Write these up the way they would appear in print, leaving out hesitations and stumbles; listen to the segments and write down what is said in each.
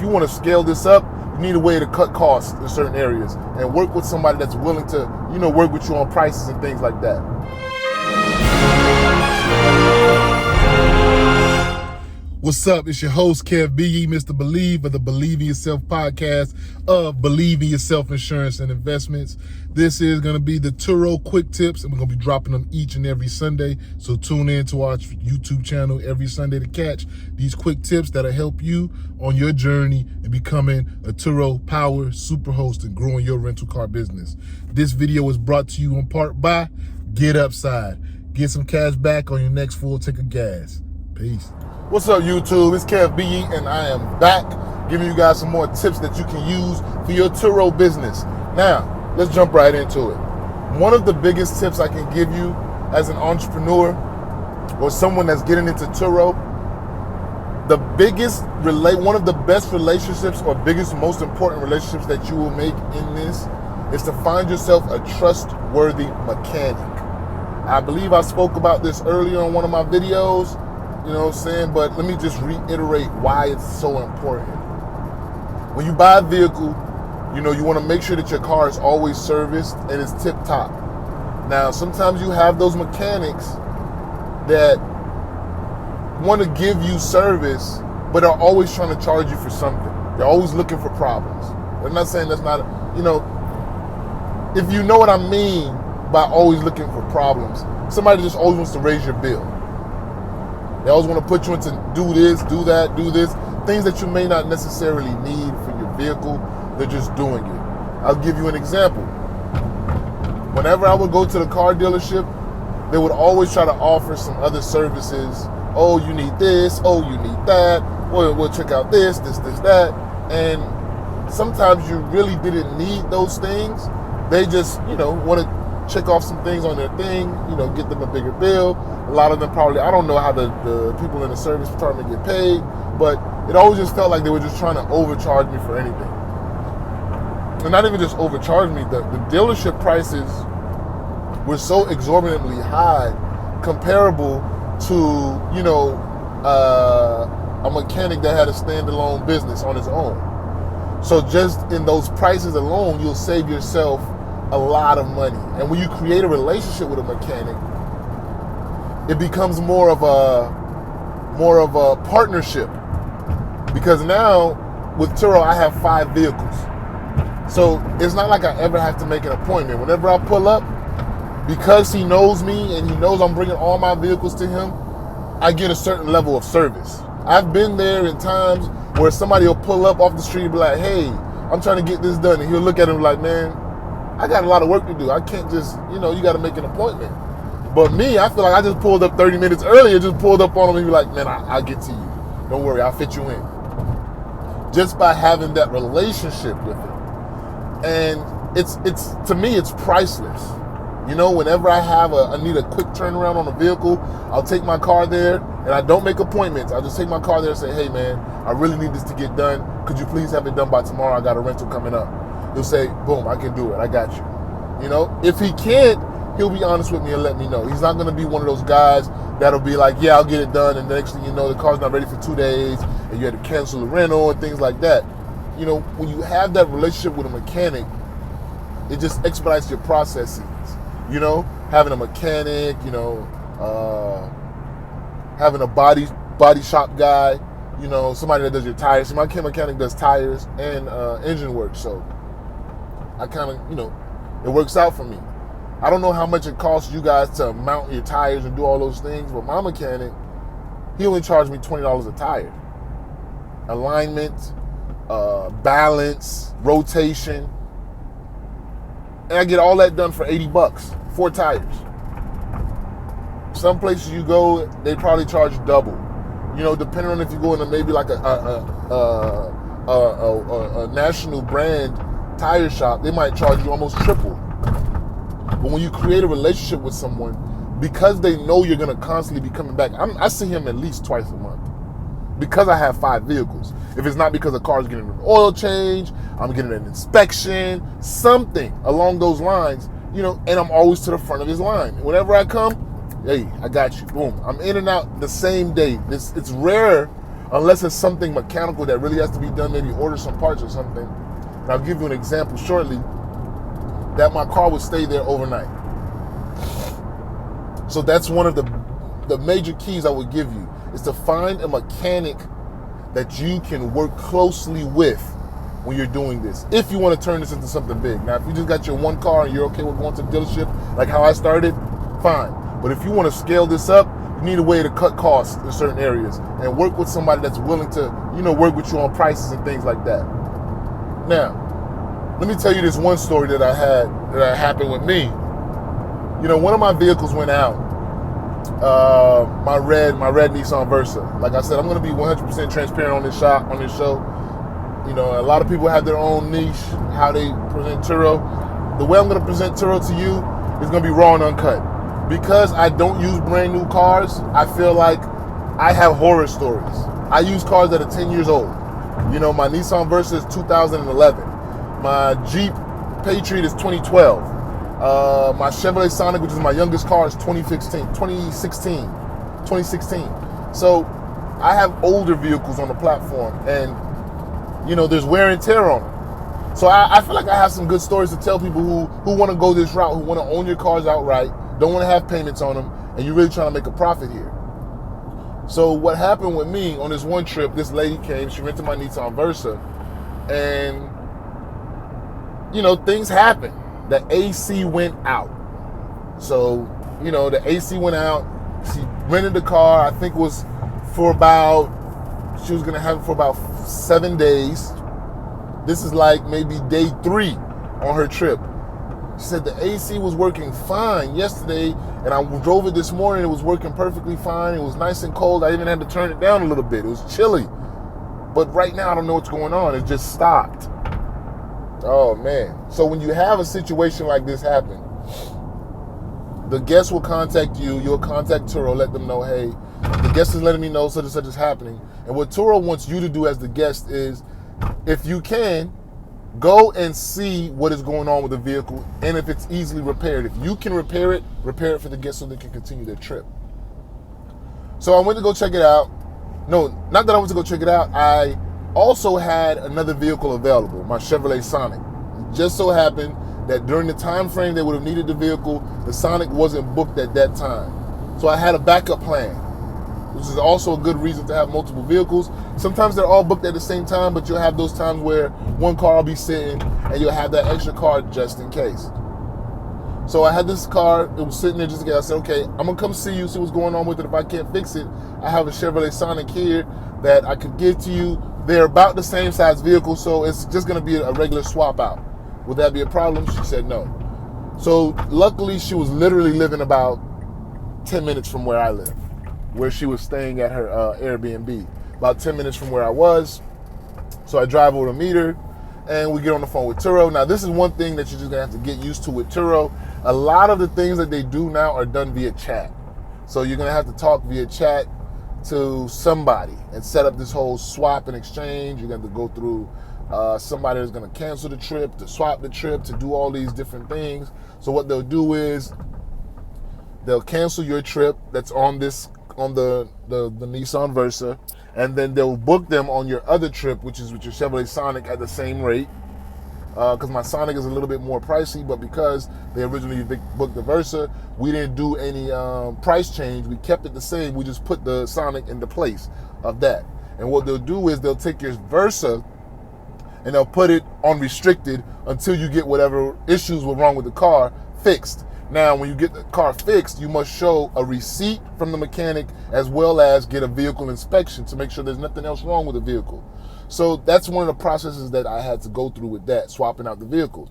you want to scale this up, you need a way to cut costs in certain areas and work with somebody that's willing to, work with you on prices and things like that. What's up? It's your host, Kev B. Mr. Believe of the Believe in Yourself podcast of Believe in Yourself Insurance and Investments. This is going to be the TURO quick tips, and we're going to be dropping them each and every Sunday. So tune in to our YouTube channel every Sunday to catch these quick tips that'll help you on your journey in becoming a TURO Power super host and growing your rental car business. This video is brought to you in part by Get Upside. Get some cash back on your next full tank of gas. Peace. What's up, YouTube? It's Kev B, and I am back giving you guys some more tips that you can use for your TURO business. Now, let's jump right into it. One of the biggest tips I can give you as an entrepreneur or someone that's getting into TURO, one of the best relationships or biggest, most important relationships that you will make in this is to find yourself a trustworthy mechanic. I believe I spoke about this earlier on one of my videos. You know what I'm saying? But let me just reiterate why it's so important. When you buy a vehicle, you want to make sure that your car is always serviced and it's tip-top. Now, sometimes you have those mechanics that want to give you service, but are always trying to charge you for something. They're always looking for problems. I'm not saying that's not, if you know what I mean by always looking for problems, somebody just always wants to raise your bill. They always want to put you into do this, do that, do this. Things that you may not necessarily need for your vehicle, they're just doing it. I'll give you an example. Whenever I would go to the car dealership, they would always try to offer some other services. Oh, you need this. Oh, you need that. We'll check out this, that. And sometimes you really didn't need those things. They just, want to check off some things on their thing, get them a bigger bill. A lot of them probably, I don't know how the people in the service department get paid, but it always just felt like they were just trying to overcharge me for anything. And not even just overcharge me, the dealership prices were so exorbitantly high comparable to, a mechanic that had a standalone business on his own. So just in those prices alone, you'll save yourself a lot of money. And when you create a relationship with a mechanic, it becomes more of a partnership. Because now with TURO, I have 5 vehicles. So it's not like I ever have to make an appointment. Whenever I pull up, because he knows me and he knows I'm bringing all my vehicles to him, I get a certain level of service. I've been there in times where somebody will pull up off the street and be like, hey, I'm trying to get this done. And he'll look at him like, man, I got a lot of work to do. I can't just, you got to make an appointment. But me, I feel like I just pulled up 30 minutes earlier, just pulled up on him and be like, man, I'll get to you. Don't worry, I'll fit you in. Just by having that relationship with him. And it's to me, it's priceless. Whenever I need a quick turnaround on a vehicle, I'll take my car there, and I don't make appointments. I'll just take my car there and say, hey man, I really need this to get done. Could you please have it done by tomorrow? I got a rental coming up. He'll say, boom, I can do it. I got you. If he can't, he'll be honest with me and let me know. He's not going to be one of those guys that'll be like, yeah, I'll get it done. And the next thing you know, the car's not ready for 2 days and you had to cancel the rental and things like that. When you have that relationship with a mechanic, it just expedites your processes. Having a mechanic, having a body shop guy, somebody that does your tires. My mechanic does tires and engine work. So I kind of, it works out for me. I don't know how much it costs you guys to mount your tires and do all those things, but my mechanic, he only charged me $20 a tire. Alignment, balance, rotation, and I get all that done for $80, 4 tires. Some places you go, they probably charge double. Depending on if you go into maybe like a national brand tire shop, they might charge you almost triple. But when you create a relationship with someone, because they know you're going to constantly be coming back, I see him at least twice a month because I have 5 vehicles. If it's not because the car's getting an oil change, I'm getting an inspection, something along those lines, and I'm always to the front of his line. Whenever I come, hey, I got you. Boom. I'm in and out the same day. It's rare unless it's something mechanical that really has to be done, maybe order some parts or something. And I'll give you an example shortly, that my car would stay there overnight. So that's one of the major keys I would give you, is to find a mechanic that you can work closely with when you're doing this, if you want to turn this into something big. Now, if you just got your one car and you're okay with going to the dealership, like how I started, fine. But if you want to scale this up, you need a way to cut costs in certain areas and work with somebody that's willing to, work with you on prices and things like that. Now, let me tell you this one story that happened with me. One of my vehicles went out, my red Nissan Versa. Like I said, I'm going to be 100% transparent on this show. A lot of people have their own niche, how they present Turo. The way I'm going to present Turo to you is going to be raw and uncut. Because I don't use brand new cars, I feel like I have horror stories. I use cars that are 10 years old. My Nissan Versa is 2011. My Jeep Patriot is 2012. My Chevrolet Sonic, which is my youngest car, is 2016. So I have older vehicles on the platform, and there's wear and tear on them. So I feel like I have some good stories to tell people who want to go this route, who want to own your cars outright, don't want to have payments on them, and you're really trying to make a profit here. So what happened with me on this one trip, this lady came, she rented my Nissan Versa, and things happened. The AC went out. So, the AC went out. She rented the car, I think it was she was going to have it for about 7 days. This is like maybe day 3 on her trip. She said the AC was working fine yesterday, and I drove it this morning. It was working perfectly fine. It was nice and cold. I even had to turn it down a little bit. It was chilly. But right now, I don't know what's going on. It just stopped. Oh, man. So when you have a situation like this happen, the guest will contact you. You'll contact Turo, let them know, hey, the guest is letting me know such and such is happening. And what Turo wants you to do as the guest is, if you can, go and see what is going on with the vehicle and if it's easily repaired. If you can repair it for the guests so they can continue their trip. So I went to go check it out. No, not that I went to go check it out. I also had another vehicle available, my Chevrolet Sonic. It just so happened that during the time frame they would have needed the vehicle, the Sonic wasn't booked at that time. So I had a backup plan, which is also a good reason to have multiple vehicles. Sometimes they're all booked at the same time, but you'll have those times where one car will be sitting and you'll have that extra car just in case. So I had this car, it was sitting there just in case. I said, okay, I'm gonna come see you, see what's going on with it. If I can't fix it, I have a Chevrolet Sonic here that I could give to you. They're about the same size vehicle, so it's just gonna be a regular swap out. Would that be a problem? She said no. So luckily she was literally living about 10 minutes from where I live, where she was staying at her Airbnb, about 10 minutes from where I was. So I drive over to meet her, and we get on the phone with Turo. Now, this is one thing that you're just gonna have to get used to with Turo. A lot of the things that they do now are done via chat. So you're gonna have to talk via chat to somebody and set up this whole swap and exchange. You're gonna have to go through somebody that's gonna cancel the trip, to swap the trip, to do all these different things. So what they'll do is they'll cancel your trip that's on the Nissan Versa, and then they'll book them on your other trip, which is with your Chevrolet Sonic, at the same rate. Because my Sonic is a little bit more pricey, but because they originally booked the Versa, we didn't do any price change. We kept it the same. We just put the Sonic into place of that. And what they'll do is they'll take your Versa and they'll put it on restricted until you get whatever issues were wrong with the car fixed. Now, when you get the car fixed, you must show a receipt from the mechanic as well as get a vehicle inspection to make sure there's nothing else wrong with the vehicle. So that's one of the processes that I had to go through with that, swapping out the vehicles.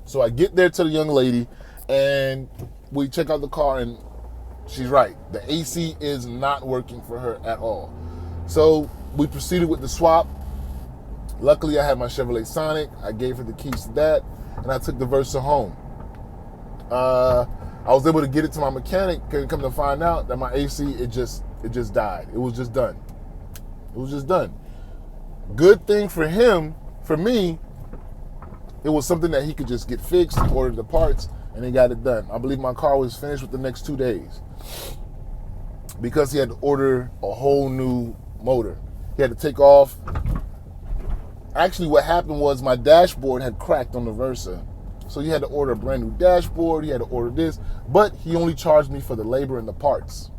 So I get there to the young lady, and we check out the car, and she's right. The AC is not working for her at all. So we proceeded with the swap. Luckily, I had my Chevrolet Sonic. I gave her the keys to that, and I took the Versa home. I was able to get it to my mechanic, and come to find out that my AC, it just died. It was just done. It was just done. Good thing for him, for me, it was something that he could just get fixed. He ordered the parts, and he got it done. I believe my car was finished within the next 2 days because he had to order a whole new motor. He had to take off. Actually, what happened was my dashboard had cracked on the Versa. So he had to order a brand new dashboard. He had to order this. But he only charged me for the labor and the parts.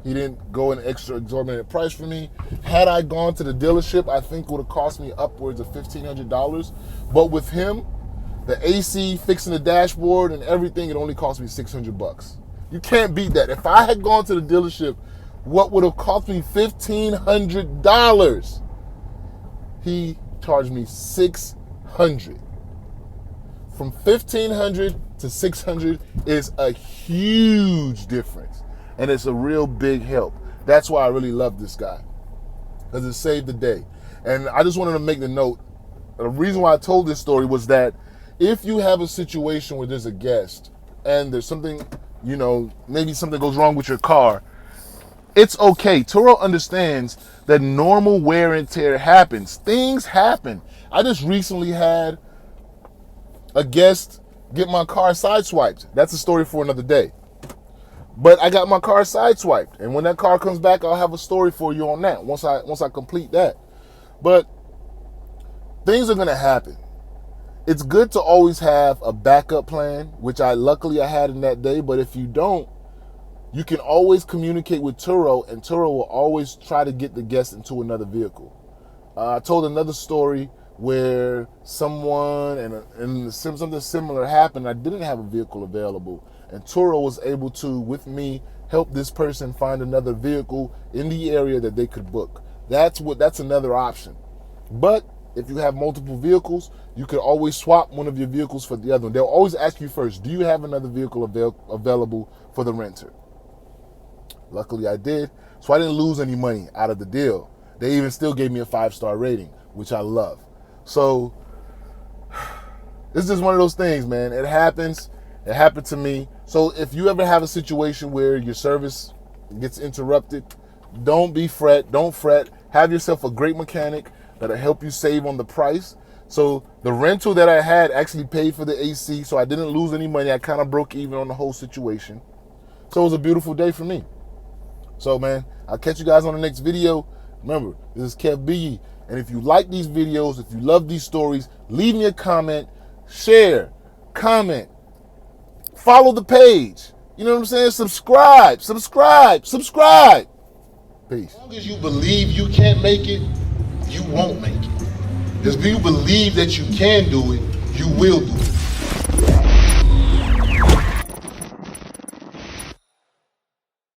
He didn't go an extra exorbitant price for me. Had I gone to the dealership, I think it would have cost me upwards of $1,500. But with him, the AC, fixing the dashboard and everything, it only cost me $600. You can't beat that. If I had gone to the dealership, what would have cost me $1,500? He charged me $600. From $1,500 to $600 is a huge difference. And it's a real big help. That's why I really love this guy, because it saved the day. And I just wanted to make the note, the reason why I told this story was that if you have a situation where there's a guest and there's something, you know, maybe something goes wrong with your car, it's okay. Turo understands that normal wear and tear happens. Things happen. I just recently had a guest get my car sideswiped. That's a story for another day. But I got my car sideswiped, and when that car comes back, I'll have a story for you on that once I complete that. But things are gonna happen. It's good to always have a backup plan, which luckily I had in that day. But if you don't, you can always communicate with Turo, and Turo will always try to get the guest into another vehicle. I told another story where someone and something similar happened. I didn't have a vehicle available, and Turo was able to, with me, help this person find another vehicle in the area that they could book. That's another option. But if you have multiple vehicles, you could always swap one of your vehicles for the other one. They'll always ask you first, do you have another vehicle available for the renter? Luckily I did, so I didn't lose any money out of the deal. They even still gave me a 5-star rating, which I love. So it's just one of those things, man. It happens. It happened to me. So if you ever have a situation where your service gets interrupted, don't fret. Have yourself a great mechanic that'll help you save on the price. So the rental that I had actually paid for the AC, so I didn't lose any money. I kind of broke even on the whole situation. So it was a beautiful day for me. So, man, I'll catch you guys on the next video. Remember, this is Kev B. And if you like these videos, if you love these stories, leave me a comment, share, comment, follow the page. You know what I'm saying? Subscribe. Peace. As long as you believe you can't make it, you won't make it. Because if you believe that you can do it, you will do it.